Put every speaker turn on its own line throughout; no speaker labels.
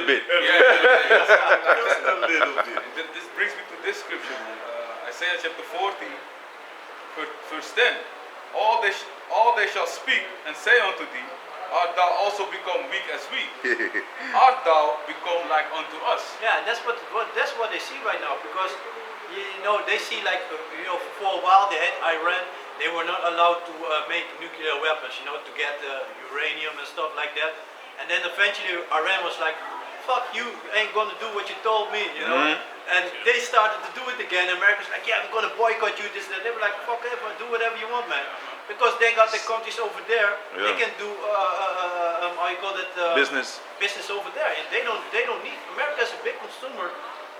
bit.
Just a little bit.
This brings me to this scripture, man. Isaiah chapter 40, verse 10. All they shall speak and say unto thee, art thou also become weak as we? Art thou become like unto us?
Yeah, that's what they see right now, because they see, like, for a while they had Iran. They were not allowed to make nuclear weapons, to get uranium and stuff like that. And then eventually Iran was like, fuck you ain't gonna do what you told me, And they started to do it again. America's like, yeah, I'm gonna boycott you, this, that. They were like, fuck it, do whatever you want, man. Because they got the countries over there, they can do, how you call it?
Business
over there. And they don't need, America's a big consumer,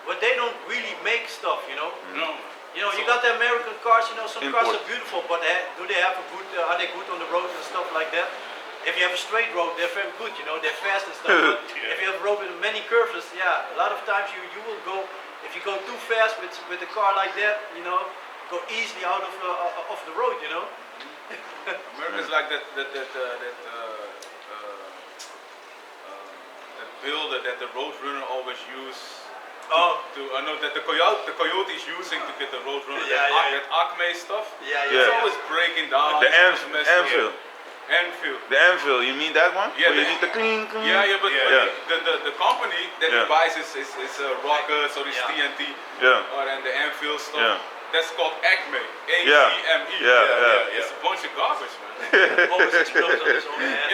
but they don't really make stuff,
No.
You got the American cars, some cars
Import.
are beautiful, but do they have are they good on the road and stuff like that? If you have a straight road, they're very good, they're fast and stuff. But if you have a road with many curves, a lot of times you will go, if you go too fast with a car like that, go easily out of the road,
America's like that builder that the Roadrunner always use. I know that the coyote is using to get the Roadrunner. That Acme stuff. It's always breaking down.
The anvil.
Anvil.
The anvil, you mean that one?
Yeah,
where you need the clean.
But the company that he buys is rockets or is TNT. And the anvil stuff. That's called Acme. ACME. It's a bunch of garbage, man.
Always explodes on his own head.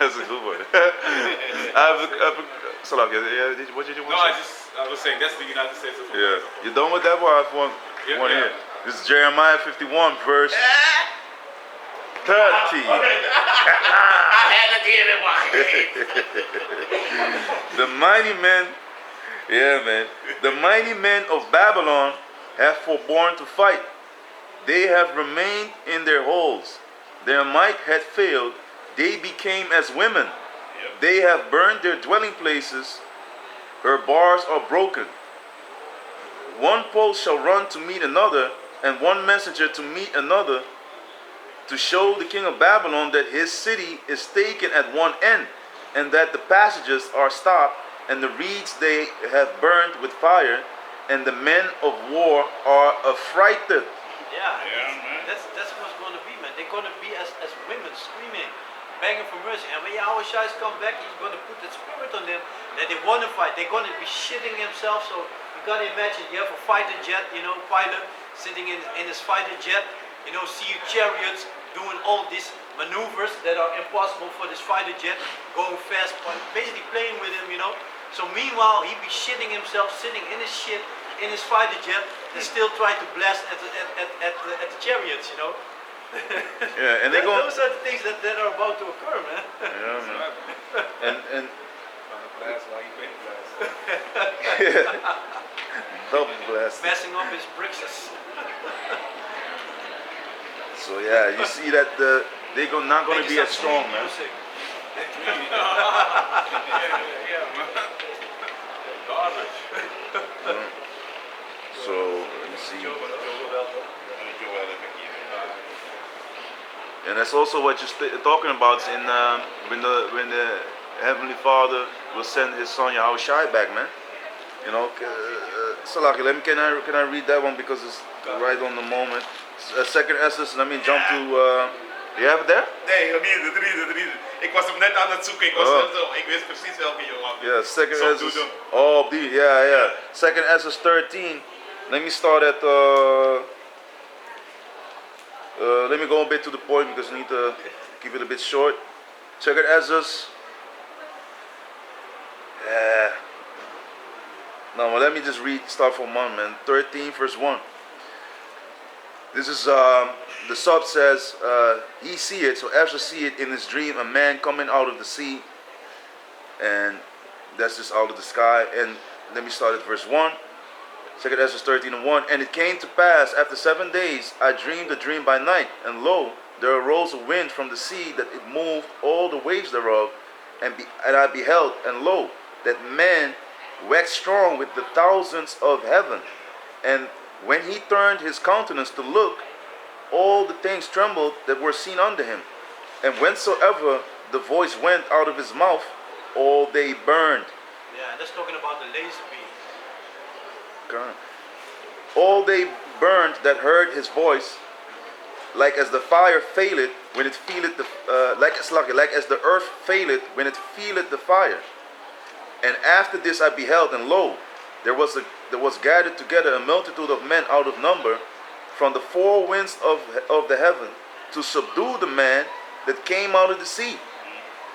That's a good one. What did you want to say?
I was saying that's the United States of
Yeah.
America.
You done with that one? I have one here. This is Jeremiah 51, verse 30.
I had to get it one.
The mighty men, the mighty men of Babylon have forborne to fight. They have remained in their holes. Their might had failed. They became as women. They have burned their dwelling places. Her bars are broken. One post shall run to meet another, and one messenger to meet another, to show the king of Babylon that his city is taken at one end, and that the passages are stopped, and the reeds they have burned with fire, and the men of war are affrighted.
That's what's going to be, man. They're going to be as women screaming, begging for mercy. And when Yahweh Shai's come back, he's going to put that spirit on them that they want to fight. They're going to be shitting themselves. So you got to imagine, you have a fighter jet, pilot sitting in his fighter jet, see Chariots doing all these maneuvers that are impossible for this fighter jet, going fast, basically playing with him, So meanwhile, he'd be shitting himself, sitting in his shit, in his fighter jet, and still trying to blast at the Chariots,
And they go.
Those are the things that are about to occur, man.
And
Blast while you been blast.
double blast.
Messing up his bricks.
So you see that they're not going to be as strong, man.
Garbage.
So let me see. And that's also what you're talking about in when the Heavenly Father will send His Son Yahweh Shai back, man. Salaki, can I read that one because it's right on the moment. Second Esdras, let me jump to. You have it there?
Nee, de drie. Ik was hem net aan het zoeken. Ik wist precies welke je had.
Yeah, Second Esdras. Oh, die, yeah. Second Esdras 13. Let me start at. Let me go a bit to the point because I need to keep it a bit short. Second Esdras. No, well, let me just start from 1, man. 13, verse 1. This is, the sub says, he see it, so Ezra see it in his dream, a man coming out of the sea, and that's just out of the sky. And let me start at verse 1. 2 Ezra 13 and 1. And it came to pass, after 7 days, I dreamed a dream by night, and lo, there arose a wind from the sea, that it moved all the waves thereof, and I beheld, and lo, that man waxed strong with the thousands of heaven. And when he turned his countenance to look, all the things trembled that were seen under him. And whensoever the voice went out of his mouth, all they burned.
Yeah, and that's talking about the laser beam.
God. All they burned that heard his voice, like as the fire faileth when it feeleth the like as the earth faileth when it feeleth the fire. And after this I beheld, and lo, there was gathered together a multitude of men out of number from the four winds of the heaven to subdue the man that came out of the sea.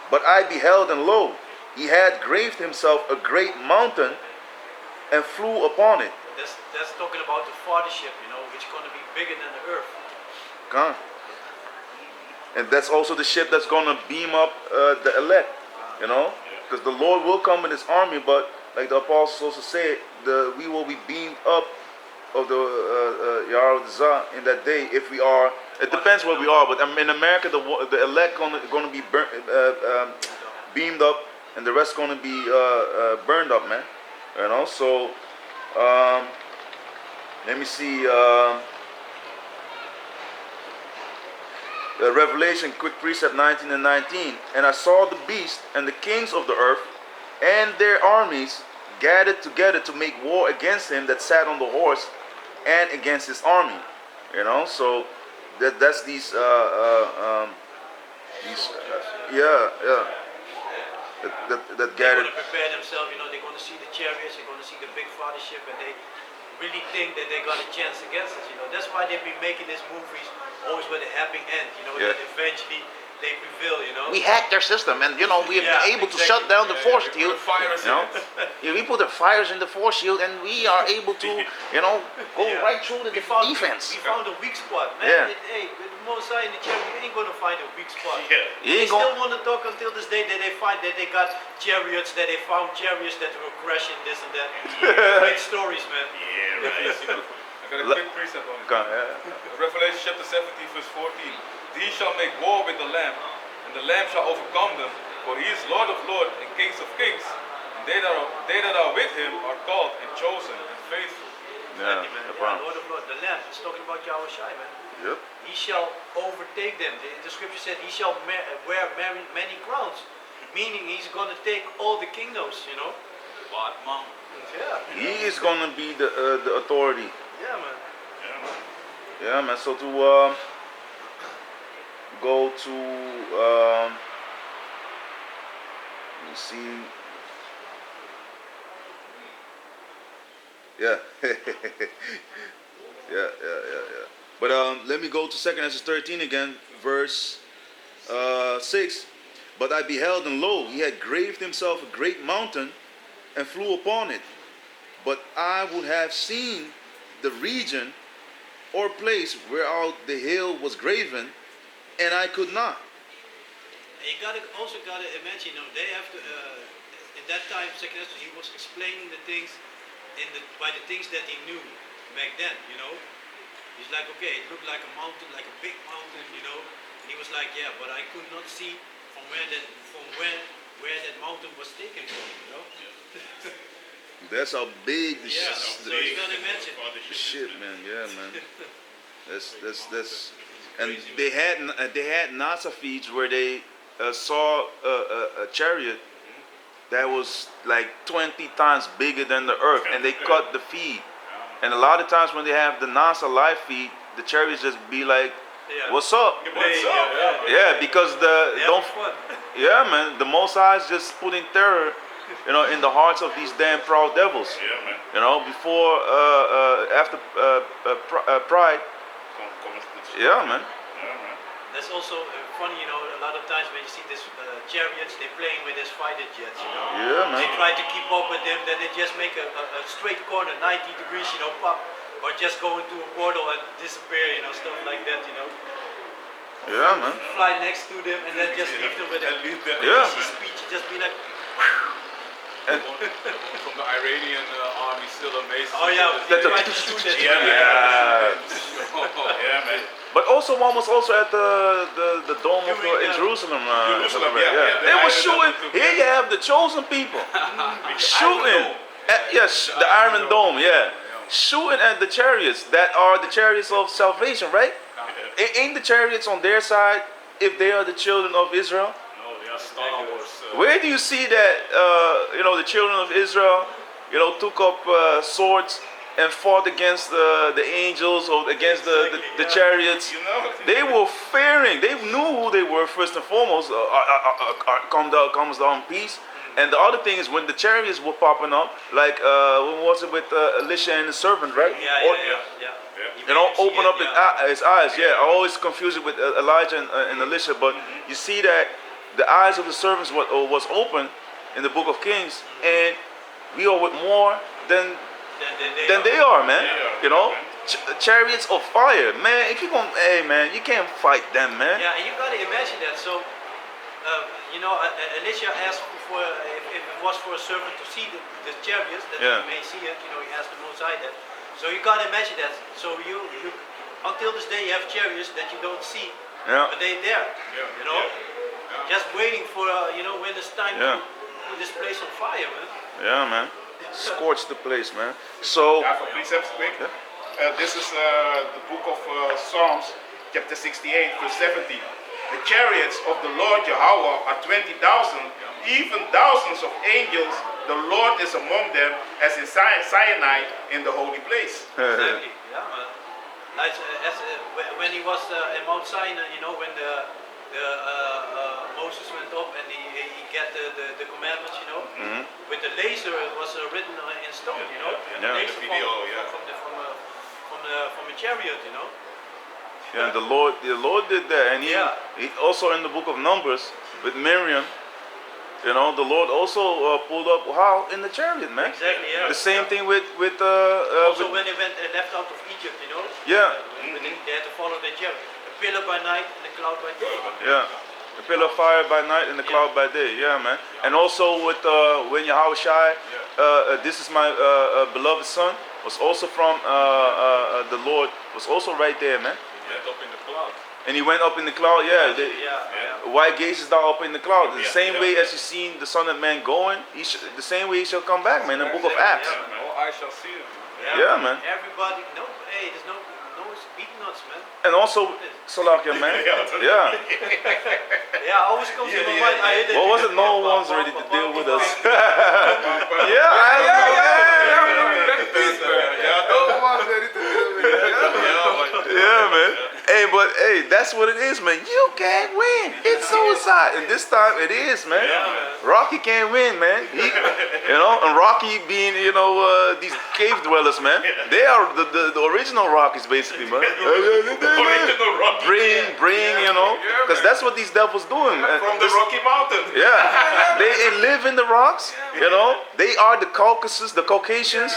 But I beheld, and lo, he had graved himself a great mountain and flew upon it.
That's talking about the fathership, which is going to be bigger than the earth.
God. And that's also the ship that's going to beam up the elect, because the Lord will come in his army, but like the apostles also say, we will be beamed up of the Yar of the Zah in that day if we are. It depends where we are, but in America the elect going to be beamed up, and the rest going to be burned up, man. So let me see. Revelation, quick precept 19 and 19. And I saw the beast and the kings of the earth and their armies gathered together to make war against him that sat on the horse and against his army. So that's these that
They're
gathered.
going to prepare themselves, they're going to see the chariots, they're going to see the big fathership, and they really think that they got a chance against us. That's why they've been making these movies always with a happy end,
Yeah.
that eventually they prevail,
We hacked their system, and we have been able to shut down the force field.
Fires in it.
Yeah, we put the fires in the force shield, and we are able to, go right through the defense.
We found a weak spot, man.
Yeah.
Hey, with the Mosai and the chariot, you ain't going to find a weak spot.
Yeah.
You
They
ain't
still
gonna-
want to talk until this day that they find that they got chariots, that they found chariots that were crashing this and that. Great stories, man.
Yeah, right.
I got a quick precept on it. Revelation chapter 17 verse 14. These shall make war with the Lamb, and the Lamb shall overcome them, for he is Lord of lords and Kings of kings. And they that are with him are called and chosen and faithful.
Yeah,
Exactly, man.
no
Yeah,
problem.
Lord of Lords, the Lamb. It's talking about Yahweh Shai, man.
Yep.
He shall overtake them. The scripture said he shall wear many crowns, meaning he's going to take all the kingdoms,
Bad man.
Yeah,
He is going to be the authority.
yeah, man.
Yeah, man. So to go to let me see. Yeah. yeah. But let me go to 2 Ezra 13 again, verse 6. But I beheld, and lo, he had graved himself a great mountain and flew upon it. But I would have seen the region or place whereout the hill was graven, and I could not.
And you also gotta imagine, they have to. In that time, Second Ezra, he was explaining the things by the things that he knew back then. He's like, okay, it looked like a mountain, like a big mountain, And he was like, yeah, but I could not see from where that mountain was taken from.
That's how big the
Yeah, so you gotta imagine.
shit, man. Yeah, man. That's and they had NASA feeds where they saw a chariot that was like 20 times bigger than the earth, and they cut the feed. And a lot of times when they have the NASA live feed, the chariots just be like,
Yeah.
"What's up?"
What's up?
Yeah, because
They
don't
have fun.
yeah, man. The Most High is just putting terror, in the hearts of these damn proud devils.
Yeah, man.
Before after Pride. Yeah, man.
That's also funny, a lot of times when you see this chariots, they're playing with these fighter jets,
Yeah, man.
They try to keep up with them, then they just make a straight corner, 90 degrees, pop, or just go into a portal and disappear, stuff like that,
Yeah, man.
Fly next to them and then just leave them with a
Yeah.
easy speech, just be like,
And
From the Iranian army still amazing.
oh yeah,
That's
they
a-
try to shoot at
Yeah,
you.
Yeah, man.
but also one was also at the dome of in Jerusalem.
Jerusalem, yeah.
They were
The
shooting.
Iron Dome.
Here you have the chosen people shooting. Yes, the Iron Dome. Yeah, shooting at the chariots that are the chariots of salvation, right? Ain't the chariots on their side if they are the children of Israel?
No, they are Star Wars
Where do you see that, the children of Israel, took up swords and fought against the angels or against the chariots?
You know?
They were fearing. They knew who they were first and foremost. Comes down peace. And the other thing is when the chariots were popping up, like when was it with Elisha and the servant, right?
Yeah.
Open up his eyes. Yeah, I always confuse it with Elijah and Elisha, but you see that the eyes of the servants was open in the book of Kings, and we are with more than they are, man.
They are.
Chariots of fire, man. If you gonna, hey, man, you can't fight them, man.
Yeah, and you gotta imagine that. So, Elisha asked for if it was for a servant to see the chariots that he may see it. He asked the Most High that. So you gotta imagine that. So you until this day you have chariots that you don't see, but they're there. Just waiting for when it's time to put this place on fire, man.
Yeah, man. Scorch the place, man. So.
Yeah, for precepts, quick. This is the book of Psalms, chapter 68, verse 17. The chariots of the Lord Yahweh are 20,000, even thousands of angels. The Lord is among them, as in Sinai in the holy place.
Exactly, yeah, man. When he was at Mount Sinai, when Moses went up and he got the commandments, with the laser it was written in stone,
Yeah.
laser
The video,
from a chariot,
Yeah, the Lord did that, and he also in the book of Numbers with Miriam, the Lord also pulled up how in the chariot, man.
Exactly, yeah.
The same thing with
also when they went left out of Egypt,
Yeah.
They had to follow the chariot, a pillar by night and a cloud by day.
Yeah. The pillar of fire by night and the cloud by day. Yeah, man. And also with when Yahweh Shai, this is my beloved son, was also from the Lord, was also right there, man.
Went up in the cloud.
And he went up in the cloud, Why gazest thou up in the cloud? The same way as you seen the Son of Man going, the same way he shall come back, man, in the book of Acts.
All eyes shall see him.
Yeah, man.
Everybody, there's no beat nuts, man.
And also, Salakia, man. Yeah.
Yeah, always comes to my mind. I hear that.
What was it? No one's ready to deal with us. Yeah, man. Hey, that's what it is, man. You can't win. It's suicide. And this time it is, man. Rocky can't win, man. And Rocky being, these cave dwellers, man. They are the original Rockies, basically, man. Bring, because that's what these devils doing.
From the Rocky Mountain.
Yeah, they live in the rocks. They are the Caucasus, the Caucasians.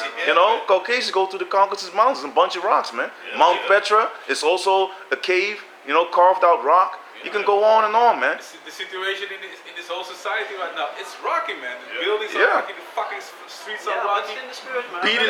Caucasians go to the Caucasus Mountains, a bunch of rocks, man. Mount Petra is also a cave, carved out rock. You can go on and on, man.
The situation in this whole society right now, it's rocky, man. The buildings are rocky, the fucking streets are rocky.
In the spirit, man.
Beating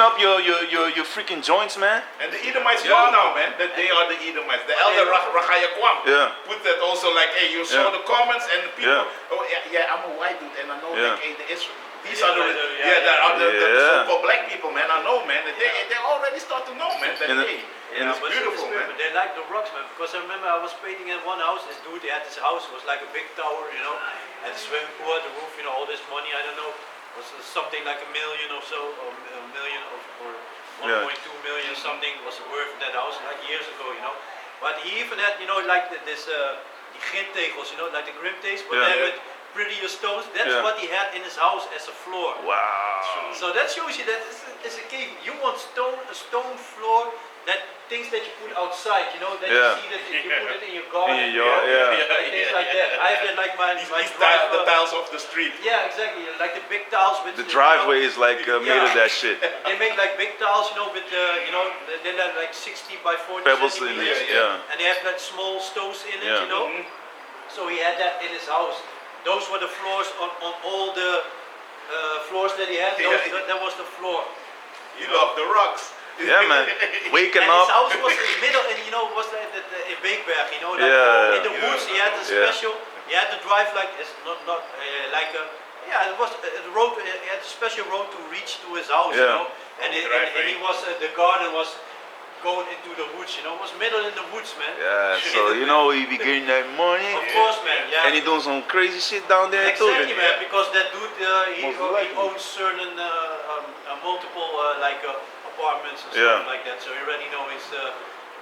up your freaking joints, man.
And the Edomites know now, man, that they are the Edomites. The elder Rachaya Kwam put that also like, hey, you saw the comments and the people, I'm a white dude and I know like, hey, these are the so-called black people, man. I know, man. They already start to know, man. That it's beautiful, man.
They like the rocks, man. Because I remember I was painting in one house. This dude, he had this house, it was like a big tower, had a swimming pool at the roof, all this money. I don't know, was something like $1 million or so, or a million or 1.2 million or something was worth that house like years ago, But he even had, like this the grimtegels, like the grimtegels, but then with prettier stones. That's what he had in his house as a floor.
Wow.
So that shows you that it's a cave. You want a stone floor, that things that you put outside, that you see that you put it in your garden. Like things like that. I have like my
the tiles off the street.
Yeah, exactly. Like the big tiles with
the driveway is like made of that shit.
They make like big tiles, with they're like 60 by 40
pebbles in
centimeters.
it,
And they have like small stones in it, So he had that in his house. Those were the floors on all the floors that he had. That was the floor.
You love the rocks.
Yeah, man. Waking
and
up.
his house was in the middle, and was like in Beekberg, in the woods. He had a special. He had to drive like it's not like a. Yeah, it was a road. He had a special road to reach to his house, And he was the garden was going into the woods, you know, it was middle in the woods, man.
Yeah, so you know he be getting that money.
Of course, man, yeah.
And he doing some crazy shit down there too.
Exactly, man, because that dude, he
Most likely.
owns certain multiple apartments and stuff
Yeah.
like that. So you already know he's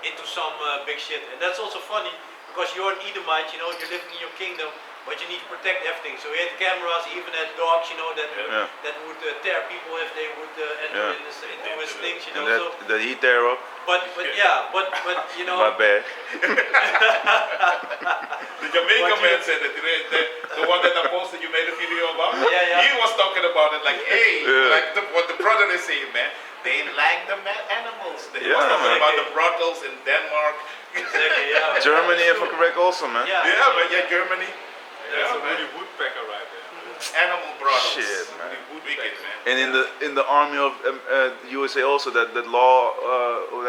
into some big shit, and that's also funny because you're an Edomite, you know, you're living in your kingdom, but you need to protect everything. So he had cameras, he even had dogs, you know, that that would tear people if they would enter into his things, you know.
And that he tear up.
But yeah, but you know.
My bad.
The Jamaican man said that the one that I posted, you made a video about.
Yeah.
He was talking about it like, hey, like what the brother is saying, man. They like the animals. They was talking about the brothels in Denmark.
Exactly, yeah.
Germany, if I'm correct, also, man.
Yeah.
Yeah, Germany.
That's a
man.
really woodpecker right there.
Animal brothels.
Shit, man.
Wicked, man.
And in the army of USA also that law,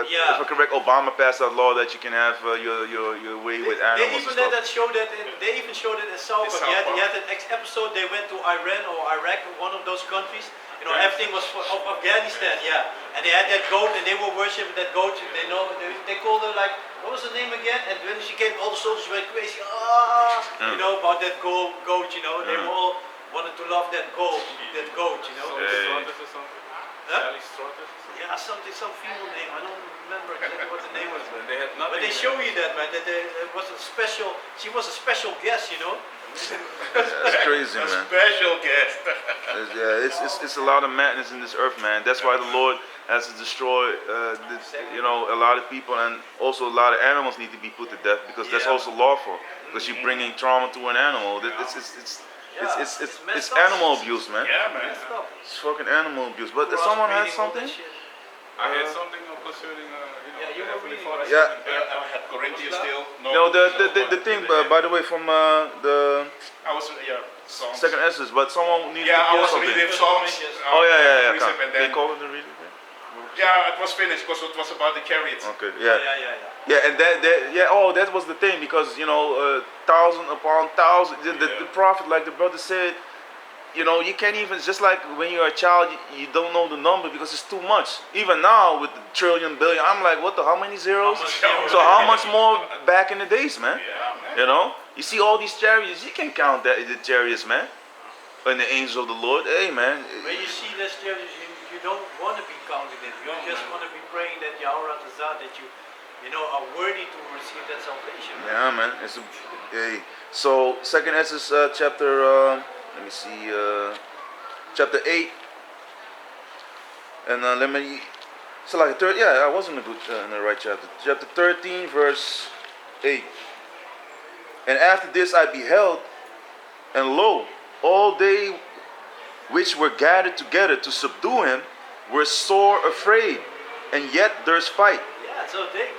if I'm correct, Obama passed that law that you can have your way with
They
animals
even
and stuff.
they even showed it in South Park. You had an episode. They went to Iran or Iraq, one of those countries. You know, everything was of Afghanistan, yeah. And they had that goat, and they were worshiping that goat. They called her like, what was the name again? And when she came, all the soldiers went crazy. You know, about that goat. You know, they all wanted to love that goat. You know.
Strutters or something?
Huh?
Sally Strutters or something?
Yeah, some female name. I don't remember exactly what the name was.
They had nothing.
But they show you that, man. That it was a special. She was a special guest, you know.
It's crazy,
A
man.
special guest.
It's a lot of madness in this earth, man. That's why the Lord has to destroy, a lot of people, and also a lot of animals need to be put to death because that's also lawful. Because you're bringing trauma to an animal. It's animal abuse, man.
Yeah, man.
It's fucking animal abuse. But if someone has something,
I had something concerning,
you were
Heavenly
reading
Father.
yeah.
I had Corinthians still.
No, the thing. By the way, from the
I was Psalms.
second essence, but someone needs
Yeah,
to
I
post
was
something.
reading Psalms.
Oh yeah.
precept, and
They
then,
call it the reading.
yeah, it was finished because it was about the chariots.
Okay,
Yeah.
Yeah, and that was the thing because thousand upon thousand, the prophet, like the brother said, you can't even, just like when you're a child, you don't know the number because it's too much. Even now with the trillion, billion, I'm like, how many zeros? So how much more back in the days, man?
Yeah, man.
You see all these chariots, you can count the chariots, man, and the angels of the Lord. Hey, man.
When you see that chariots, you don't want to be counted in. You just want to be praying that Yahweh Tazah, that you are worthy to receive that salvation.
Yeah, man. So second Esdras chapter. Let me see. Chapter 8. And let me. So like third. Yeah, I was in the right chapter. Chapter 13, verse 8. And after this I beheld, and lo, all they which were gathered together to subdue him were sore afraid, and yet there's fight.
Yeah, so they,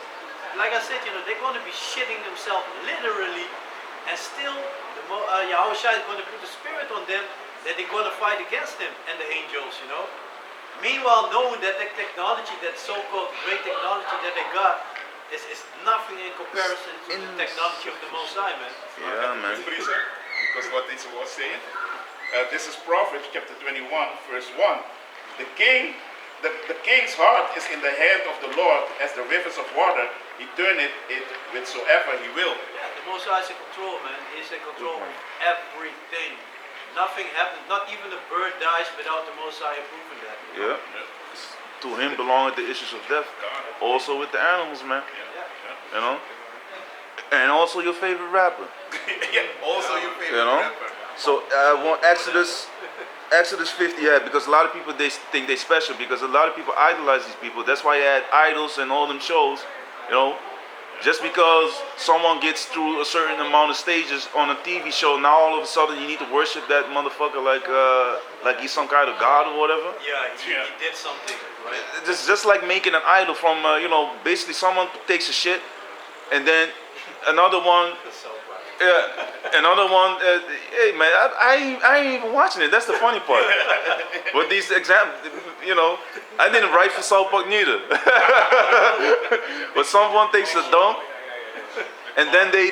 like I said, they're going to be shitting themselves literally, and still, Yahweh Shai is going to put the spirit on them that they're going to fight against him and the angels, Meanwhile, knowing that the technology, that so-called great technology that they got, is nothing in comparison to the technology of the Most High, man.
Yeah, man.
Because what this was saying, this is Proverbs chapter 21, verse 1. The king's heart is in the hand of the Lord as the rivers of water. He turneth it whithersoever he will.
Yeah, the Most High is in control, man. He's in control of everything. Nothing happens, not even a bird dies without the Most High approving that.
Yeah. To him belong the issues of death. Also with the animals, man. And also your favorite rapper.
Also your favorite rapper.
So I want Exodus 50, because a lot of people they think they special because a lot of people idolize these people. That's why you had idols and all them shows, Just because someone gets through a certain amount of stages on a TV show, now all of a sudden you need to worship that motherfucker like he's some kind of god or whatever.
Yeah, he did something, right?
It's just like making an idol from, basically someone takes a shit and then another one, hey man, I ain't even watching it. That's the funny part. With these examples, I didn't write for South Park neither. But someone takes a dump and then they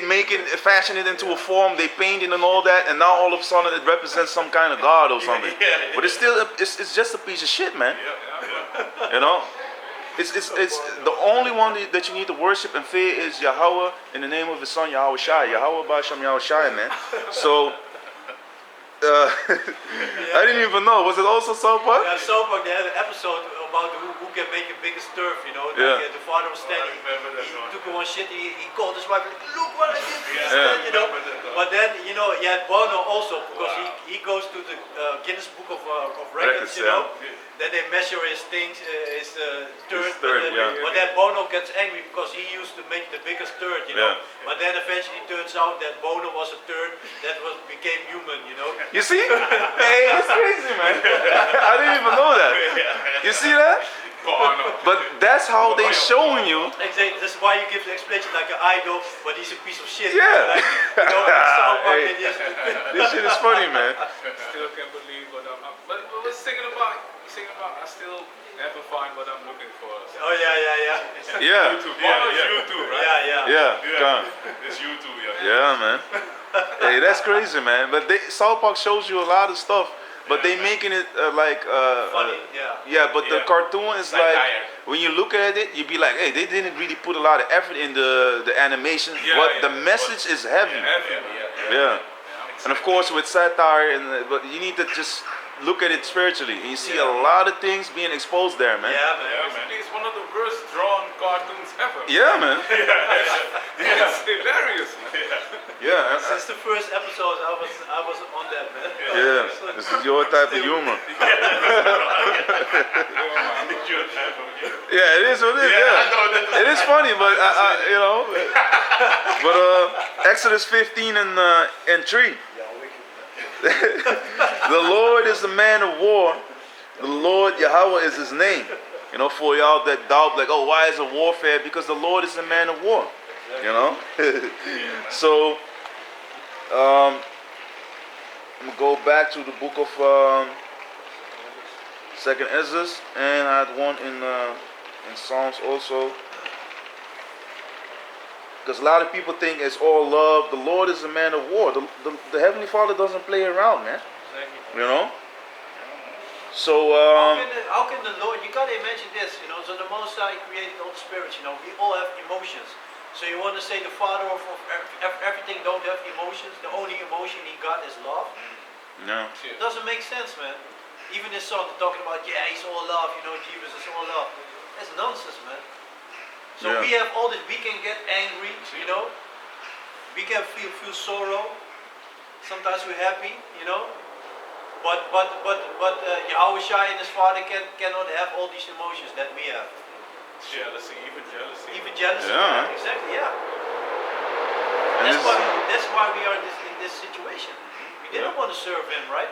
fashion it into a form, they paint it and all that, and now all of a sudden it represents some kind of god or something. But it's still, it's just a piece of shit, man. it's the only one that you need to worship and fear is Yahweh in the name of His Son Yahweh Shai. Yahweh Ba'Shem Yahweh Shai, man. So I didn't even know. Was it also South Park?
Yeah, South Park, they had an episode about who can make the biggest turf, you know.
Yeah.
Like, the father was standing, he took one shit, he called his wife, look what I did,
Yeah.
you know. But then, you know, you had Bono also, because he goes to the Guinness Book of Records, you know. Then they measure his things, his turd. But then Bono gets angry because he used to make the biggest turd, you know.
Yeah.
But then eventually it turns out that Bono was a turd that became human, you know.
You see? Hey, it's crazy, man. I didn't even know that. You see that? But that's how they showing you.
Exactly. That's why you give the explanation like an idol, but he's a piece of shit.
Yeah.
Like, you know, like South Park,
Hey.
they just-
This shit is funny, man.
Still can't believe what but what's thinking about? I still never find what I'm looking for.
Oh yeah.
Yeah.
YouTube.
YouTube, right?
Yeah.
Come.
It's YouTube,
Yeah, man. Hey, that's crazy, man. But South Park shows you a lot of stuff, but they making it
Funny,
yeah. But the
Yeah.
cartoon is
Like
like
tired.
when you look at it, you be like, hey, they didn't really put a lot of effort in the animation. The message is heavy. Yeah. And of course with satire but you need to just look at it spiritually, and you see a lot of things being exposed there, man.
Yeah, man.
Basically, it's one of the worst drawn cartoons ever.
Yeah, man.
It's hilarious.
Yeah.
Since the first episode, I was on that, man.
Yeah. This is your type of humor. Yeah, it is what it is. Yeah, it is funny, but you know. But Exodus 15 and 3. The Lord is the man of war. The Lord Yahweh is His name. You know, for y'all that doubt, like, oh, why is it warfare? Because the Lord is the man of war. You know. So, I'm gonna go back to the book of Second Ezra, and I had one in Psalms also. Because a lot of people think it's all love. The Lord is a man of war. The Heavenly Father doesn't play around, man. You know? So,
how can the Lord, you gotta imagine this, you know, so the Most High created all the spirits, you know, we all have emotions. So you want to say the Father of everything don't have emotions, the only emotion He got is love?
no.
It doesn't make sense, man. Even this song, they're talking about, yeah, He's all love, you know, Jesus is all love. That's nonsense, man. So
Yeah.
we have all this, we can get angry, you know. We can feel sorrow. Sometimes we're happy, you know. But Yahweh Shai and His Father cannot have all these emotions that we have.
Jealousy, even jealousy.
Even jealousy.
Yeah.
Exactly, yeah.
And
That's why we are in this situation. We didn't want to serve Him, right?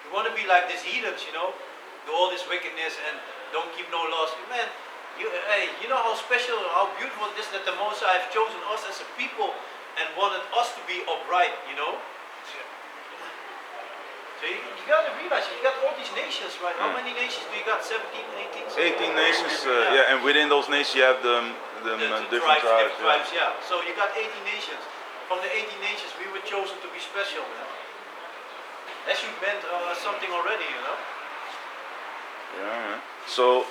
We want to be like these heathens, you know, do all this wickedness and don't keep no laws. Man, you know how special, how beautiful it is that the Most High have chosen us as a people and wanted us to be upright, you know? So you got to realize, you got all these nations, right? How many nations do you got? 17, 18?
18 nations, yeah, and within those nations you have the different tribes.
Yeah. So you got 18 nations. From the 18 nations, we were chosen to be special, man. That should meant something already, you know?
Yeah, man. So,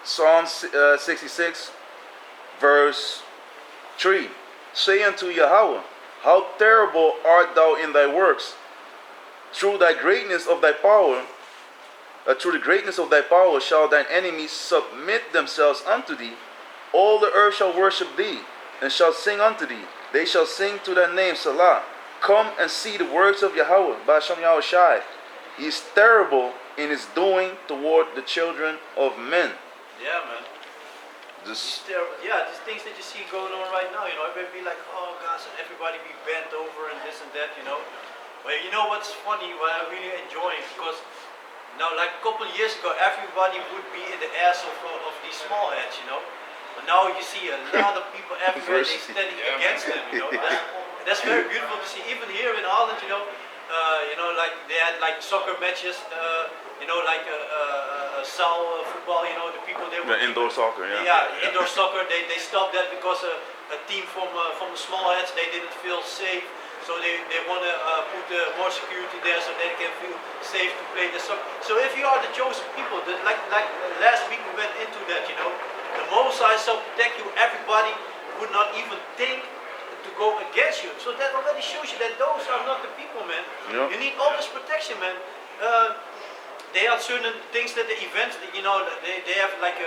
Psalm 66, verse 3. Say unto Yahweh, how terrible art thou in thy works! Through the greatness of thy power shall thine enemies submit themselves unto thee. All the earth shall worship thee, and shall sing unto thee. They shall sing to thy name, Salah. Come and see the works of Yahweh, Ba'Shem Yahweh Shai. He is terrible in his doing toward the children of men.
Yeah, man. These things that you see going on right now, you know, everybody be like, oh gosh, everybody be bent over and this and that, you know. But you know what's funny, what I really enjoy, because now, like a couple of years ago, everybody would be in the ass of these small heads, you know. But now you see a lot of people everywhere, they standing against them, you know. That's very beautiful to see. Even here in Holland, you know, like they had like soccer matches, you know, like Saal football, you know, the people they were
Indoor soccer, yeah.
Yeah, indoor soccer. They stopped that because a team from the small heads, they didn't feel safe. So they want to put more security there so they can feel safe to play the soccer. So if you are the chosen people, like last week we went into that, you know, the Most High shall protect you. Everybody would not even think to go against you. So that already shows you that those are not the people, man.
Yeah.
You need all this protection, man. They have certain things that the events, you know, they have like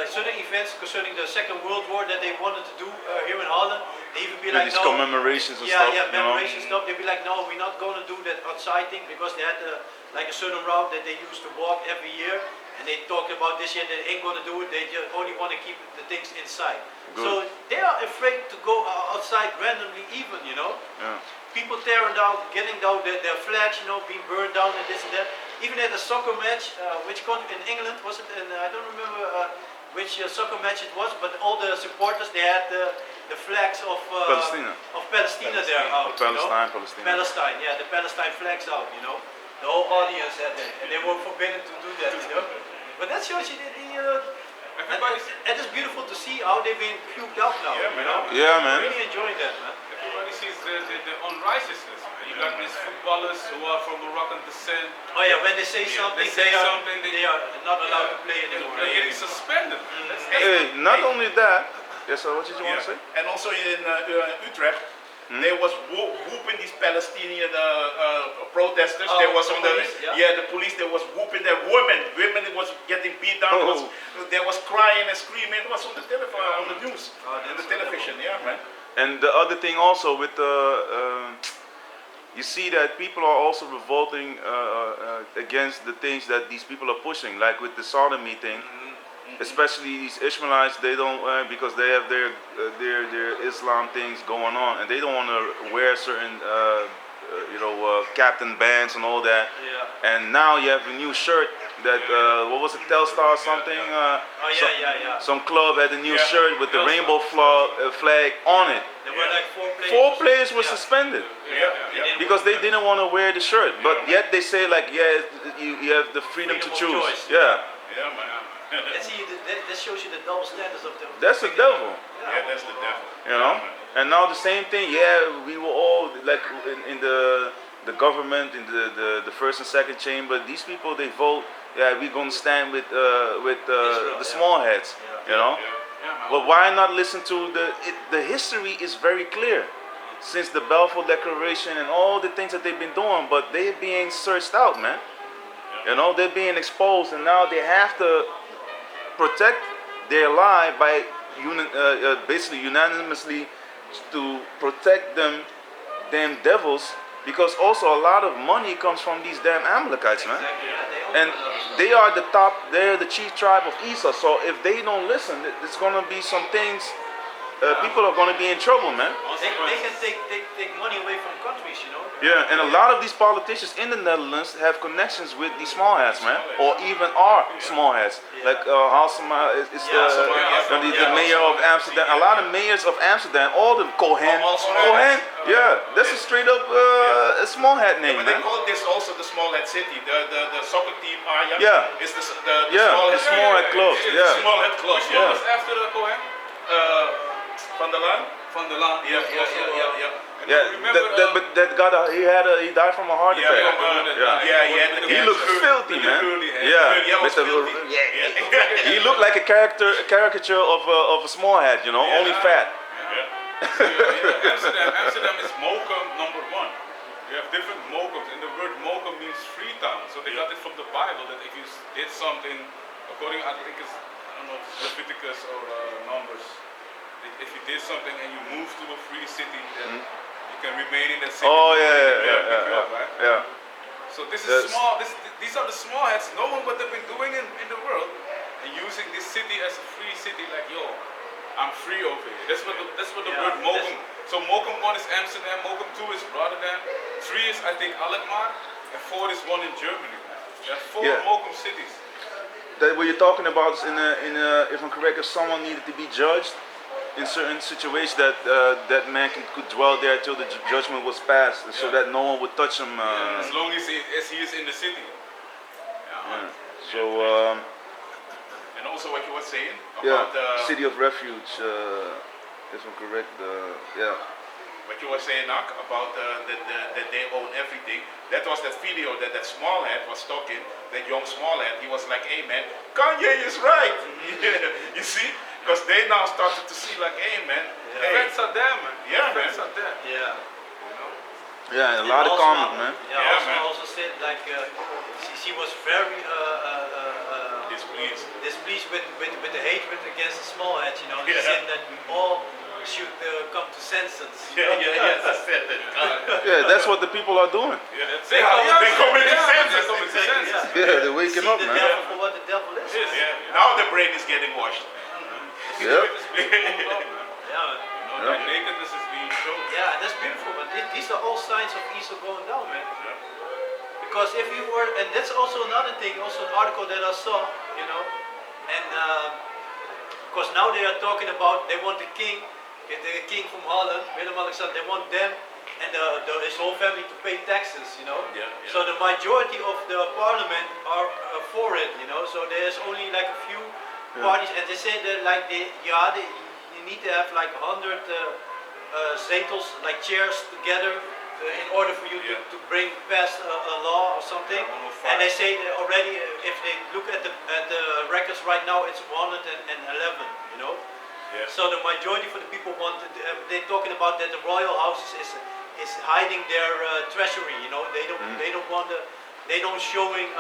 certain events concerning the Second World War that they wanted to do here in Holland. They even be like,
these
no,
commemorations and
yeah,
stuff.
yeah,
you know?
commemoration stuff. They'd be like, no, we're not going to do that outside thing because they had like a certain route that they used to walk every year, and they talked about this year they ain't going to do it. They just only want to keep the things inside.
Good.
So they are afraid to go outside randomly, even, you know.
Yeah.
People tearing down, getting down their flags, you know, being burned down and this and that. Even at a soccer match, which country in England was it? And I don't remember which soccer match it was, but all the supporters they had the flags of Palestine there out. Palestine, yeah, the Palestine flags out. You know, the whole audience had that, and they were forbidden to do that. You know, but that shows you that and it's beautiful to see how they've been puked out now.
Yeah, man.
You know?
Yeah, man.
I'm really enjoying that, man.
Everybody sees the unrighteousness. Man. You got these footballers who are from Moroccan descent.
Oh yeah, when they say something,
they
they are not allowed to play anymore.
They're getting suspended.
Hey, not only that. Yes, sir. What did you want to say?
And also in Utrecht, they was whooping these Palestinian protesters.
Oh,
There was
the
on the
police, yeah?
the police. They was whooping their women. Women was getting beat down. They was crying and screaming. It was on the telephone, on the news, on the television. Yeah, man.
And the other thing also with the, you see that people are also revolting against the things that these people are pushing, like with the sodomy thing. Especially these Ishmaelites, they don't because they have their Islam things going on, and they don't want to wear certain captain bands and all that.
Yeah.
And now you have a new shirt that what was it, Telstar or something? Some club had a new shirt with the rainbow flag on it.
There were like 4 players.
4 players were suspended because they didn't want to wear the shirt, but yet they say like, yeah, you have the freedom to choose.
Choice.
Yeah.
Yeah, man.
That shows you the double standards of them.
That's the devil.
Yeah, that's the devil.
You know, and now the same thing. Yeah, we were all like in the government, in the first and second chamber. These people, they vote. Yeah, we're gonna stand with
Israel,
the small heads.
Yeah.
You know, but why not listen to the history is very clear since the Balfour Declaration and all the things that they've been doing. But they're being searched out, man. You know, they're being exposed, and now they have to protect their lie by basically unanimously to protect them damn devils, because also a lot of money comes from these damn Amalekites, man. And they are they're the chief tribe of Esau. So if they don't listen, there's gonna be some things. People are gonna be in trouble, man.
They can take money away from countries, you know.
Yeah, and a lot of these politicians in the Netherlands have connections with these small hats, man, or even are small hats. Like Halsema is the mayor of Amsterdam. A lot of mayors of Amsterdam, all the Cohen, yeah, that's a straight up a small hat name,
But they
man.
call this also the small head city. The soccer team Ajax is the
small hat club. Yeah,
small head club.
Which one was after the Cohen?
Van der Laan.
Van der Laan.
Yeah.
Yeah, he died from a heart attack. He looked filthy, man. He looked like a caricature of a small hat, you know, only fat.
Amsterdam is Mokum number 1. You have different Mokums, and the word Mokum means free town. So they got it from the Bible that if you did something, according I think it's Leviticus or Numbers, if you did something and you moved to a free city, then you can remain in that city.
Oh yeah.
So this is small. These are the small hats knowing what they've been doing in the world and using this city as a free city. Like, yo, I'm free over here. That's what the word Mokum. So Mokum 1 is Amsterdam. Mokum 2 is Rotterdam. 3 is I think Alkmaar, and 4 is one in Germany. There are 4 Mokum cities.
That what you're talking about is if I'm correct, if someone needed to be judged in certain situations, that man could dwell there till the judgment was passed, so that no one would touch him.
As long as he is in the city.
So.
And also what you were saying
Yeah,
about
city of refuge, if I'm correct.
what you were saying, Nak, about that they own everything. That was that video that Smallhead was talking, that young Smallhead. He was like, hey man, Kanye is right. You see? Because they now started to see like, hey man,
The friends are there, man.
Yeah,
The friends
man.
are there.
Yeah.
Yeah, a lot of comment, man.
Yeah,
Yeah,
also,
man.
also said like she was very
displeased.
with the hatred against the small heads, you know. She
Yeah.
said that we all should come to senses.
Yeah, I said that.
Yeah, that's what the people are doing.
They come into senses.
Yeah, they're waking
See
up,
the
man.
devil for what the devil is.
Yeah. Now the brain is getting washed.
Yep.
Yeah,
That nakedness is being shown.
yeah, that's beautiful, but these are all signs of Esau going down, man. Because if you were, and that's also another thing, also an article that I saw, you know, and because now they are talking about, they want the king from Holland, Willem-Alexander, they want them and his whole family to pay taxes, you know.
Yeah.
So the majority of the parliament are for it, you know. So there's only like a few parties, and they say that like you need to have like 100 zetels, like chairs together. In order for you to bring past a law or something, and they say that already, if they look at the records right now, it's 111. You know, so the majority for the people want. They're talking about that the royal house is hiding their treasury. You know, they don't want they don't showing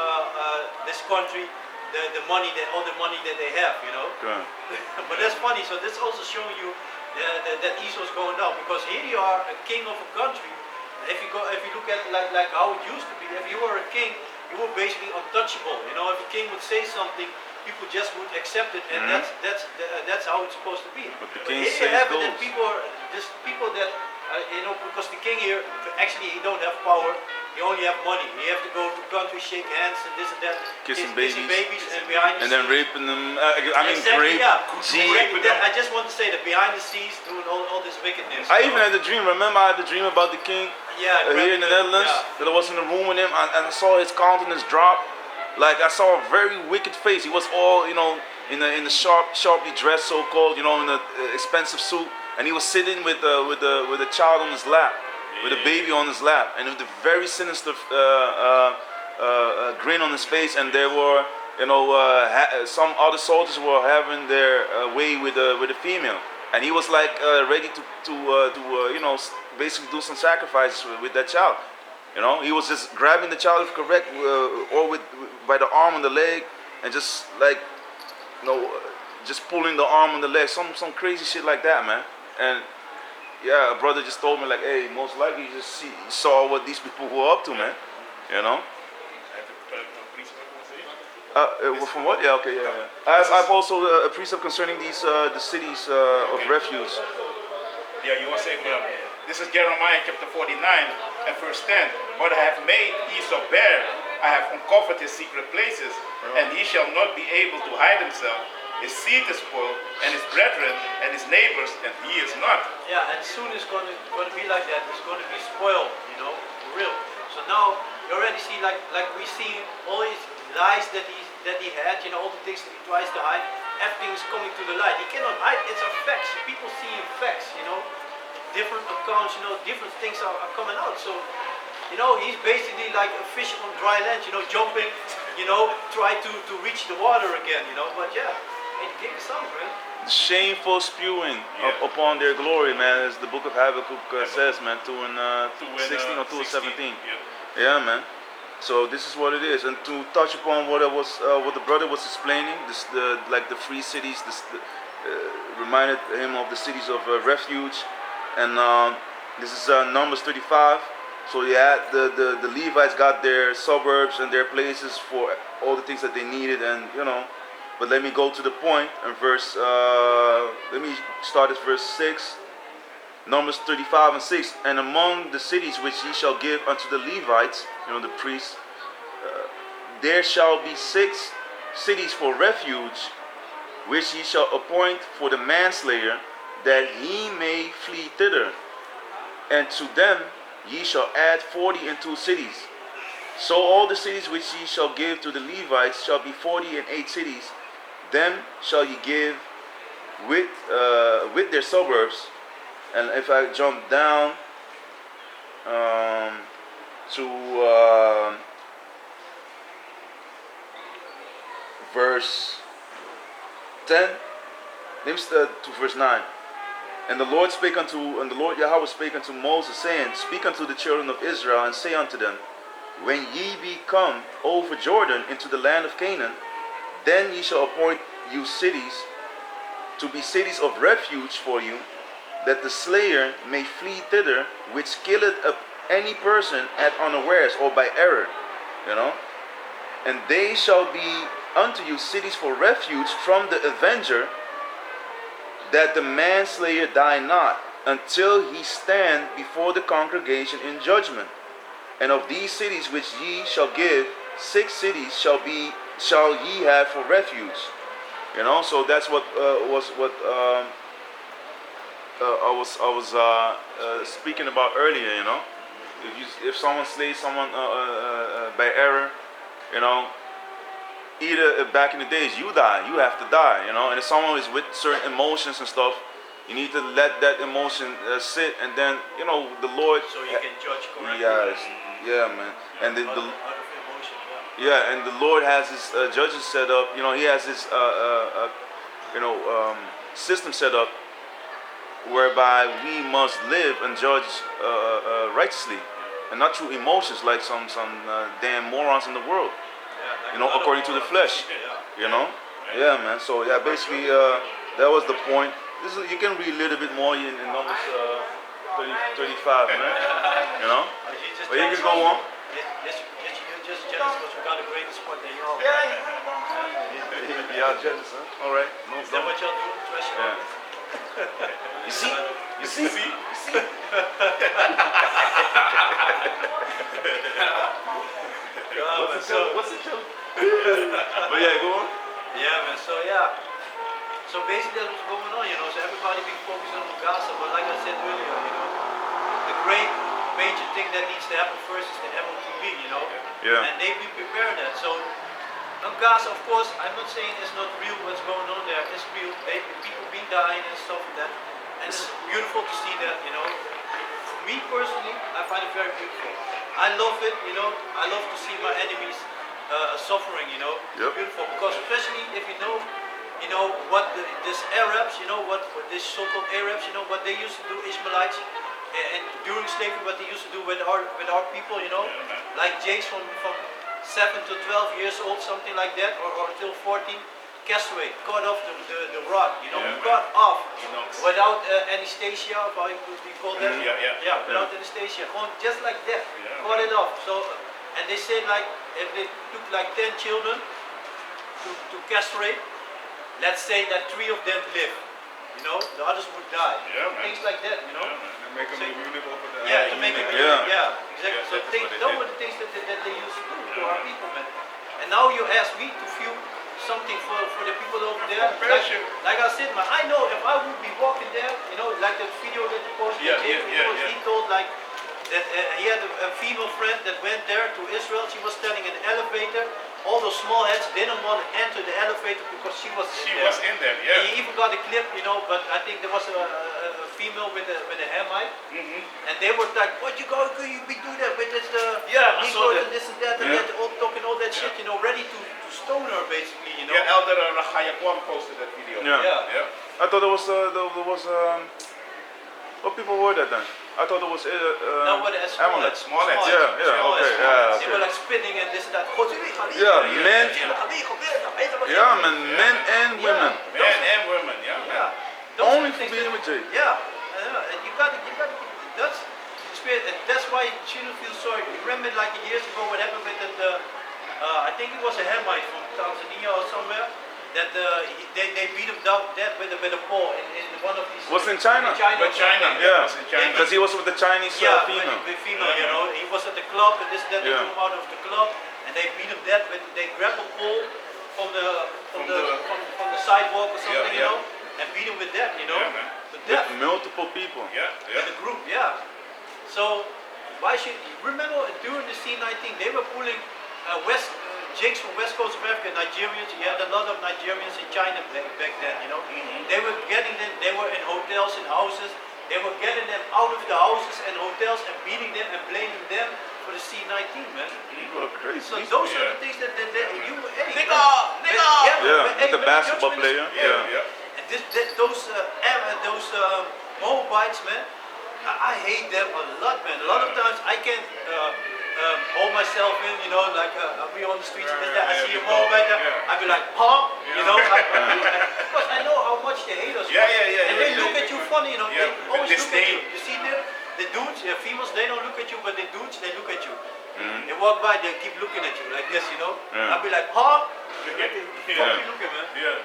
this country the money all the money that they have. You know, but that's funny. So this also showing you that Esau is going down, because here you are a king of a country. If you look at like how it used to be, if you were a king, you were basically untouchable. You know, if a king would say something, people just would accept it, and that's how it's supposed to be.
But the
But
king
here you
says
have it
goes.
that people that you know, because the king here actually he don't have power. He only have money. He have to go to countries, shake hands, and this and that,
Kissing
babies,
babies.
and behind the
And then
scenes.
raping them. I mean,
Exactly,
rape.
yeah.
Gee.
I just want to say that behind the scenes doing all this wickedness.
I
you
even
know?
had a dream. Remember, I had a dream about the king here in the Netherlands. That I was in the room with him, and I saw his countenance drop. Like I saw a very wicked face. He was all, you know, in the sharply dressed, so-called, you know, in an expensive suit, and he was sitting with a child on his lap, with a baby on his lap, and with a very sinister grin on his face. And there were, you know, some other soldiers were having their way with the female, and he was like ready to you know, basically do some sacrifices with that child. You know, he was just grabbing the child, if correct, or by the arm and the leg, and just like, you know, just pulling the arm and the leg, some crazy shit like that, man. And yeah, a brother just told me like, hey, most likely you just saw what these people were up to, man. You know. From what? Yeah, okay, yeah. I've also a precept concerning these the cities of refuge.
Yeah, you were saying, this is Jeremiah chapter 49 and verse 10. But I have made Esau bare, I have uncovered his secret places, and he shall not be able to hide himself. His seed is spoiled, and his brethren and his neighbors, and he is not.
Yeah, and soon it's going to be like that. It's going to be spoiled, you know, for real. So now you already see like we see all these lies that he had, you know, all the things that he tries to hide. Everything is coming to the light. He cannot hide. It's a facts. People see in facts, you know. Different accounts, you know, different things are coming out. So, you know, he's basically like a fish on dry land, you know, jumping, you know, try to reach the water again, you know. But yeah, it gives some, man.
Shameful spewing upon their glory, man, as the book of Habakkuk says, man, 2 and 16 or 2 and 17. Yeah, man. So this is what it is, and to touch upon what the brother was explaining, like the free cities, reminded him of the cities of refuge, and this is Numbers 35. So yeah, the Levites got their suburbs and their places for all the things that they needed, and you know. But let me go to the point and let me start at verse 6. Numbers 35 and 6. And among the cities which ye shall give unto the Levites, you know, the priests, there shall be 6 cities for refuge, which ye shall appoint for the manslayer, that he may flee thither. And to them ye shall add 42 cities. So all the cities which ye shall give to the Levites shall be 48 cities. Them shall ye give with their suburbs, And if I jump down to verse 10, let me start to verse 9. And the Lord Yahweh spake unto Moses, saying, Speak unto the children of Israel, and say unto them, When ye be come over Jordan into the land of Canaan, then ye shall appoint you cities to be cities of refuge for you, that the slayer may flee thither, which killeth any person at unawares or by error. And they shall be unto you cities for refuge from the avenger, that the manslayer die not, until he stand before the congregation in judgment. And of these cities which ye shall give, 6 cities shall ye have for refuge. So that's what I was speaking about earlier. If someone slays someone by error, either back in the days you die, you have to die, and if someone is with certain emotions and stuff, you need to let that emotion sit, and then the Lord.
So you can judge correctly.
Yes, yeah, man, and then
out of emotion,
yeah, and the Lord has his judges set up. He has his system set up whereby we must live and judge righteously, and not through emotions like some damn morons in the world. According to the flesh. Yeah, man. So yeah, basically that was the point. You can read a little bit more in Numbers 35, man. But you can go on.
You're just jealous because you got the greatest point that you're all.
Yeah, jealous, huh? All right. No,
Is that what y'all do? Trash?
Yeah. You see? What's the joke? But yeah, go on.
Yeah, man. So basically that's what's going on, So everybody being focused on Gaza, but like I said earlier, the great major thing that needs to happen first is the MOTB,
Yeah.
And they've been preparing that. So on Gaza, of course, I'm not saying it's not real what's going on there. It's real. People being dying and stuff like that. And it's beautiful to see that, For me personally, I find it very beautiful. I love it, I love to see my enemies suffering,
Yep.
Beautiful. Because especially if what this Arabs, what this so-called Arabs, what they used to do, Ishmaelites, and during slavery, what they used to do with our people, like Jakes from 7 to 12 years old, something like that, or until 14, castrate, cut off the rod, cut off without anesthesia, how we call that? Without anesthesia, just like that, cut it off. So, and they said like if they took like 10 children to castrate, let's say that 3 of them live, the others would die, things like that,
And make them immune over the.
Yeah, to make it.
Yeah.
Exactly. So those were the things that they used to do to our people, man. And now you ask me to feel something for the people over there. Like I said, man, I know if I would be walking there, like the video that you posted, he told like that he had a female friend that went there to Israel. She was standing in the elevator. All those small heads didn't want to enter the elevator because she was
in there, yeah.
And he even got a clip, but I think there was a female with a Hamite, and they were like, "What you be doing that with this Negro and this and that and that, all talking all that shit, ready to stone her basically,
Yeah, Elder Rachaya Kwam posted that video.
Yeah. I thought there was what people were that then? I thought it was
No, but
Amalek.
Small heads.
Yeah, okay, yeah,
They were like spitting and this and that.
Yeah, men. Yeah, man, men and women.
Men and women, yeah.
Only for being with Jay.
Yeah, and you got to that's spirit, and that's why you shouldn't feel sorry. You remember like years ago what happened with the I think it was a Hamite from Tanzania or somewhere. That they beat him down dead with a pole in one of these.
Was in China?
But China,
Yeah,
was in China.
because he was with the Chinese female.
With female, He was at the club and this that. They threw him out of the club and they beat him dead with. They grabbed a pole from the sidewalk or something, and beat him with that, to death.
With multiple people.
Yeah.
In the group, So why should remember during the C-19 they were pulling Jakes from West Coast of Africa, Nigerians. You had a lot of Nigerians in China back then, They were getting them. They were in hotels, in houses, they were getting them out of the houses and hotels and beating them and blaming them for the C-19, man.
People are crazy.
So those are the things that you, hey,
Nigga,
man,
nigga.
Yeah, the basketball player. Yeah.
And those Moabites, man, I hate them a lot, man. A lot of times I can't hold myself in, you know, like I'll be on the streets and I see a Moabite, I'll be like, huh? You know, because I know how much they hate us. And they look at you funny, you know. They always look at you. You see them? The dudes, females, they don't look at you, but the dudes, they look at you. They walk by, they keep looking at you like this, you know. I'll be like, huh? Fuck you looking, man.
Yeah,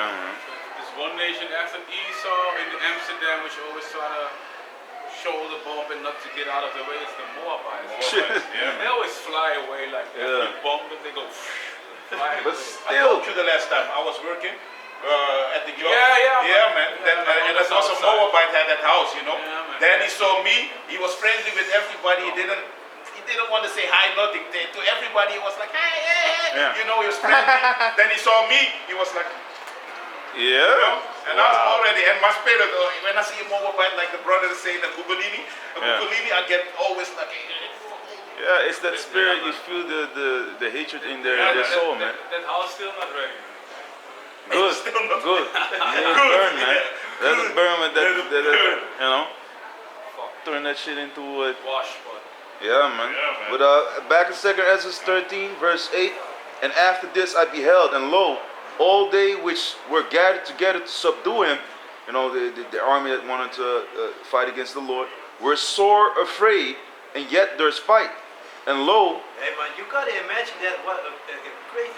man.
There's one nation after Esau in Amsterdam, which always try to shoulder bump and not to get out of the way. It's the Moabites. They always fly away like that. You bump them, they go fly
But
away.
I
still,
told you the last time I was working at the job.
Yeah,
man. Then and there's also Moabite had that house, you know. Then he saw me. He was friendly with everybody. He didn't want to say hi, nothing. To everybody, he was like, hey. You know, he was friendly. Then he saw me. He was like,
yeah.
you know. And I was already, and my spirit, when I see a Moabite, like the brother is saying, the Gugulini, I get always like,
Yeah, it's that spirit. You feel the hatred in their soul, man.
That house still not ready.
Good, good. Let it burn, man. Let it burn with that, you know. Turn that shit into a
Wash, but
yeah, man. But back in 2 Ezra 13, verse 8, and after this I beheld, and lo, all they which were gathered together to subdue him, you know, the army that wanted to fight against the Lord, were sore afraid, and yet there's fight. And lo,
hey man, you gotta imagine that.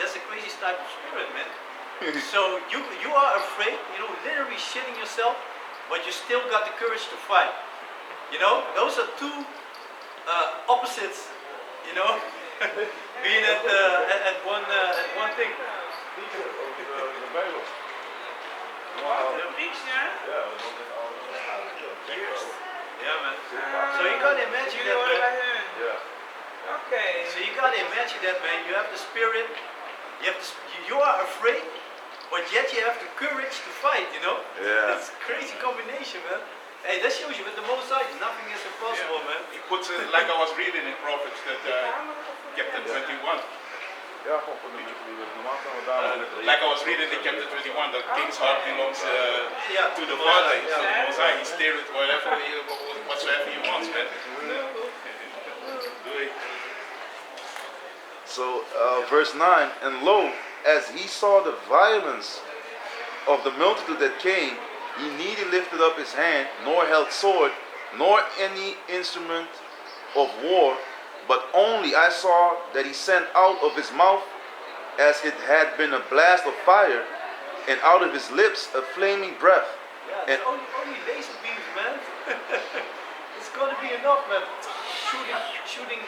That's a crazy type of spirit, man. So you are afraid, you know, literally shitting yourself, but you still got the courage to fight. You know, those are two opposites. You know, being at one thing. Yeah, man. So you gotta imagine that, man.
Okay.
So you gotta imagine that, man. You have the spirit. You are afraid, but yet you have the courage to fight. You know.
Yeah.
It's a crazy combination, man. Hey, that shows you with the Most High, nothing is impossible, man.
He puts it like I was reading in Prophets that chapter 21. Like I was reading in chapter 21, the king's heart belongs to the Father. So the Most High, he steers it whatsoever he wants, man.
so verse 9, and lo, as he saw the violence of the multitude that came, he neither lifted up his hand, nor held sword, nor any instrument of war, but only I saw that he sent out of his mouth, as it had been a blast of fire, and out of his lips a flaming breath.
Yeah, it's only laser beams, man. It's gonna be enough, man. Shooting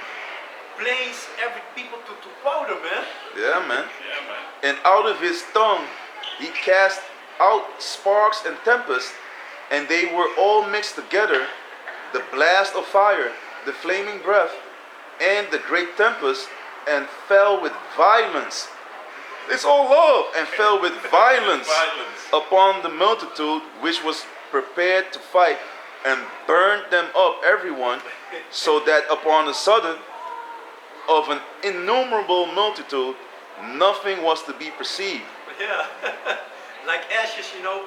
blaze every people to powder, man.
Yeah, man. And out of his tongue he cast out sparks and tempest, and they were all mixed together, the blast of fire, the flaming breath, and the great tempest, and fell with violence. It's all love, and fell with violence upon the multitude which was prepared to fight, and burned them up everyone, so that upon the sudden of an innumerable multitude nothing was to be perceived.
Yeah. Like ashes, you know,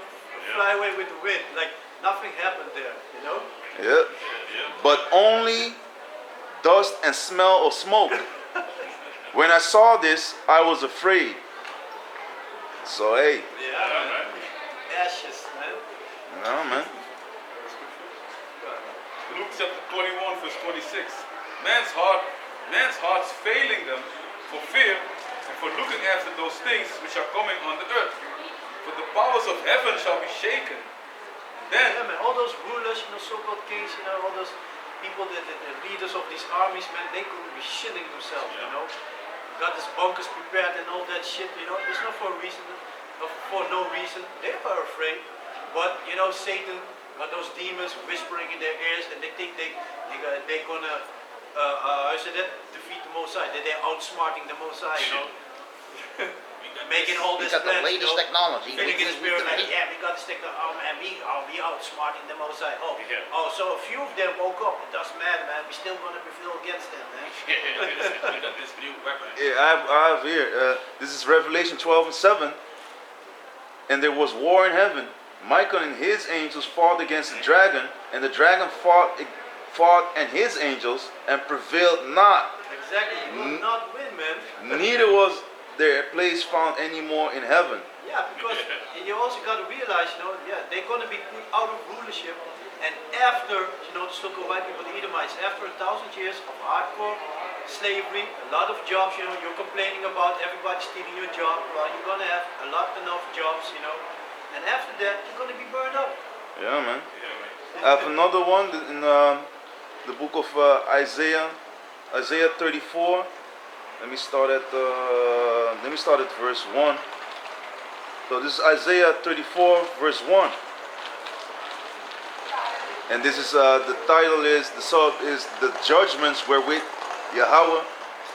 fly away with the wind. Like nothing happened there, you know?
Yeah. But only dust and smell of smoke. When I saw this, I was afraid. So hey.
Yeah, man. Ashes, man.
No, man.
Luke chapter 21, verse 26. Man's heart's failing them for fear and for looking after those things which are coming on the earth. For the powers of heaven shall be shaken. Then,
yeah, man, all those rulers, you know, so-called kings, you know, all those people, the leaders of these armies, man, they could be shitting themselves, you know. Got this bunkers prepared and all that shit, you know. It's not for a reason, for no reason. They are afraid. But, you know, Satan got those demons whispering in their ears, and they think they're gonna, defeat the Most High. That they're outsmarting the Most High, you know. making all
We
this
got the
plans,
latest technology.
feeling in the spirit like,
we-
yeah, we got to stick to, and we outsmarting them outside.
Yeah.
So a few of them woke up. It doesn't matter, man. We're still gonna prevail against them, man.
We got this new weapon.
Yeah, I have here. This is Revelation 12:7. And there was war in heaven. Michael and his angels fought against the dragon, and the dragon fought and his angels and prevailed not.
Exactly. You will not win, man.
Neither was there a place found any more in heaven.
Yeah, because you also got to realize, they're going to be put out of rulership. And after, the so-called white people, the Edomites, after 1,000 years of hardcore slavery, a lot of jobs, you're complaining about everybody stealing your job. Well, you're going to have enough jobs, And after that, you're going to be burned up.
Yeah, man. I have another one in the book of Isaiah 34. Let me start at verse 1. So this is Isaiah 34 verse 1. And this is the title is the judgments wherewith Yahweh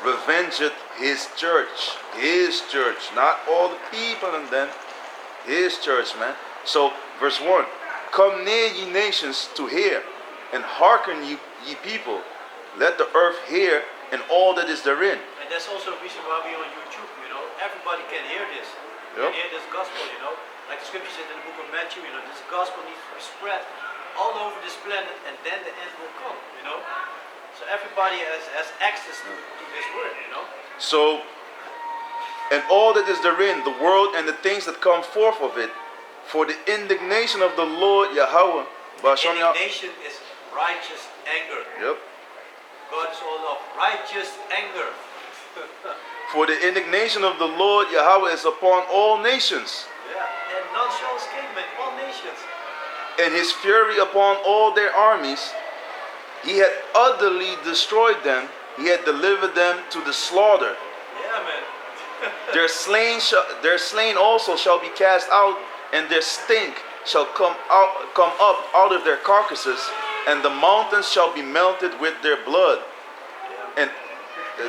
revengeth his church. His church, not all the people and then his church, man. So verse 1. Come near ye nations to hear, and hearken ye people. Let the earth hear and all that is therein.
And that's also a reason why we're on YouTube, Everybody can hear this.
Yep.
Can hear this gospel, Like the scripture said in the book of Matthew, this gospel needs to be spread all over this planet, and then the end will come, So everybody has access to this word,
So, and all that is therein, the world and the things that come forth of it, for the indignation of the Lord Yahweh.
Indignation is righteous anger.
Yep.
God is all of righteous anger.
For the indignation of the Lord Yahweh is upon all nations,
Yeah, and none shall escape, man. All nations.
and his fury upon all their armies. He had utterly destroyed them. He had delivered them to the slaughter.
Yeah, man.
Their slain also shall be cast out, and their stink shall come up out of their carcasses, and the mountains shall be melted with their blood. And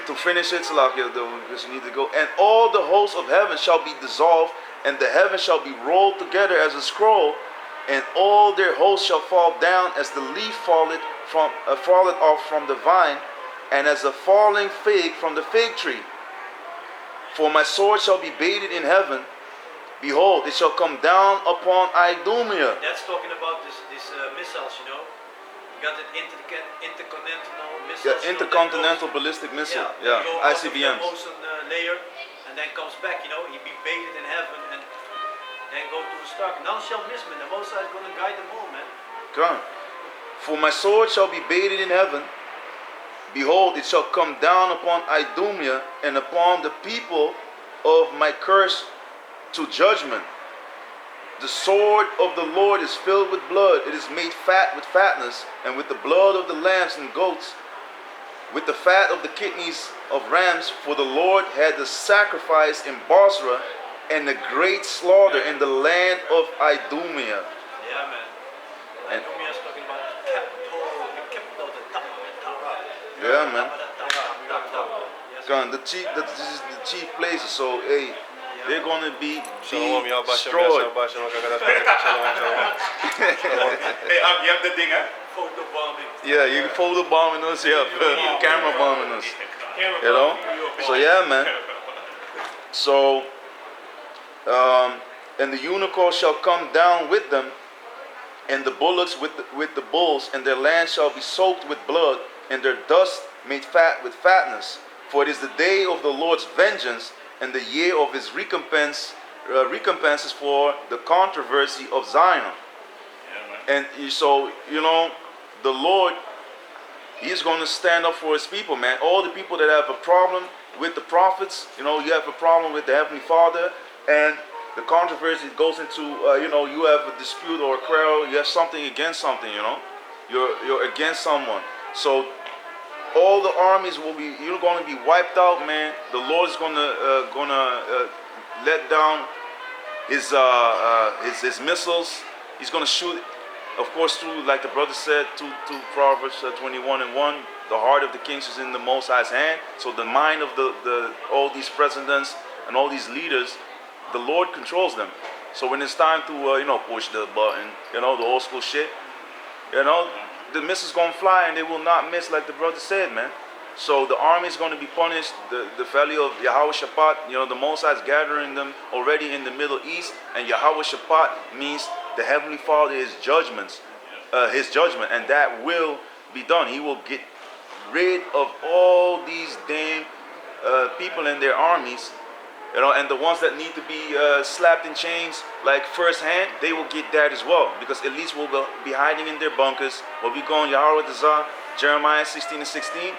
to finish it, because you need to go. And all the hosts of heaven shall be dissolved, and the heavens shall be rolled together as a scroll, and all their hosts shall fall down as the leaf falleth off from the vine, and as a falling fig from the fig tree. For my sword shall be baited in heaven. Behold, it shall come down upon Idumea.
That's talking about these missiles, You got that intercontinental missiles.
Yeah, intercontinental ballistic missile. Yeah,
go out of the
ICBMs.
ozone layer, and then comes back, He be baited in heaven, and then go to the star. None shall miss, man. The Most High is going to guide them all, man.
Come. For my sword shall be baited in heaven. Behold, it shall come down upon Idumea and upon the people of my curse to judgment. The sword of the Lord is filled with blood. It is made fat with fatness, and with the blood of the lambs and goats, with the fat of the kidneys of rams. For the Lord had the sacrifice in Bosra, and the great slaughter in the land of Idumea.
Yeah, man.
And-
Idumea is talking about the capital, the top of the Torah.
Yeah, man.
Yes.
Come, this is the chief places. So, hey, they're going to be
Shalom, y'all.
destroyed.
Shalom, shalom.
Hey, you have the thing, huh?
Photobombing.
Yeah, you photo bombing us, yeah, camera bombing us, So yeah, man. So, and the unicorn shall come down with them, and the bullocks with the bulls, and their land shall be soaked with blood, and their dust made fat with fatness. For it is the day of the Lord's vengeance, and the year of his recompenses for the controversy of Zion. And so, the Lord, He's going to stand up for His people, man. All the people that have a problem with the prophets, you have a problem with the Heavenly Father, and the controversy goes into, you have a dispute or a quarrel, you have something against something, you're against someone. So all the armies you're going to be wiped out, man. The Lord is going to let down his missiles. He's going to shoot. Of course, through, like the brother said, to Proverbs 21:1, the heart of the kings is in the Most High's hand. So the mind of all these presidents and all these leaders, the Lord controls them. So when it's time to push the button, the old school shit, the missiles gonna fly and they will not miss, like the brother said, man. So the army is going to be punished. The valley of Yahweh Shaphat, the Most High is gathering them already in the Middle East, and Yahweh Shaphat means the Heavenly Father is judgment, and that will be done. He will get rid of all these damn people and their armies, and the ones that need to be slapped in chains, like firsthand, they will get that as well, because at least we'll be hiding in their bunkers. We'll be going Yahweh Dazah, Jeremiah 16:16.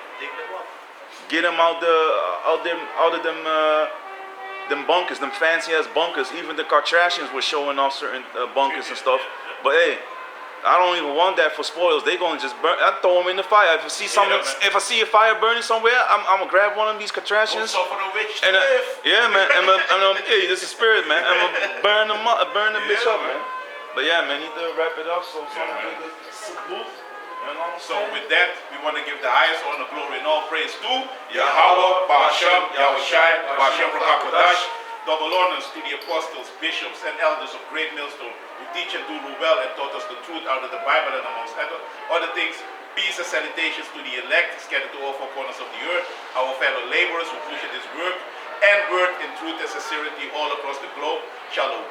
Get them out of them bunkers, them fancy ass bunkers. Even the Cartrashians were showing off certain bunkers and stuff. But hey, I don't even want that for spoils. They gonna just burn. I throw them in the fire. If I see a fire burning somewhere, I'm gonna grab one of these Cartrashians. And yeah, man. Hey, this is spirit, man. I'm gonna burn the bitch up, man. But yeah, man, need to wrap it up. So salute.
So with that, we want to give the highest honor, glory, and all praise to Yahweh, Ba'ashem, Yahushai, Ba'ashem Rakakodash. Double honors to the apostles, bishops, and elders of Great Millstone who teach and do well and taught us the truth out of the Bible and amongst other things. Peace and salutations to the elect scattered to all four corners of the earth, our fellow laborers who push this work and work in truth and sincerity all across the globe. Shalom.